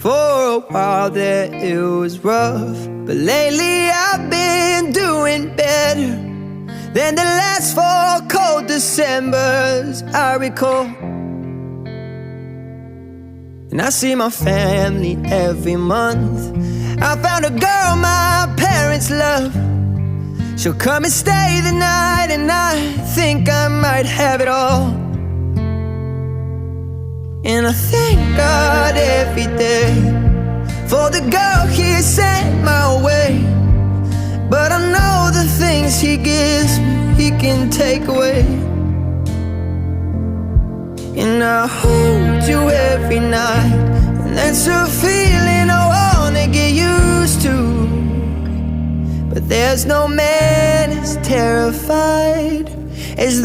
For a while there it was rough, but lately I've been doing better than the last 4 cold Decembers I recall. And I see my family every month. I found a girl my parents love. She'll come and stay the night, and I think I might have it all. And I thank God every day for the girl He sent my way. But I know the things He gives me, He can take away. And I hold you every night, and that's a feeling I wanna get used to. But there's no man as terrified as the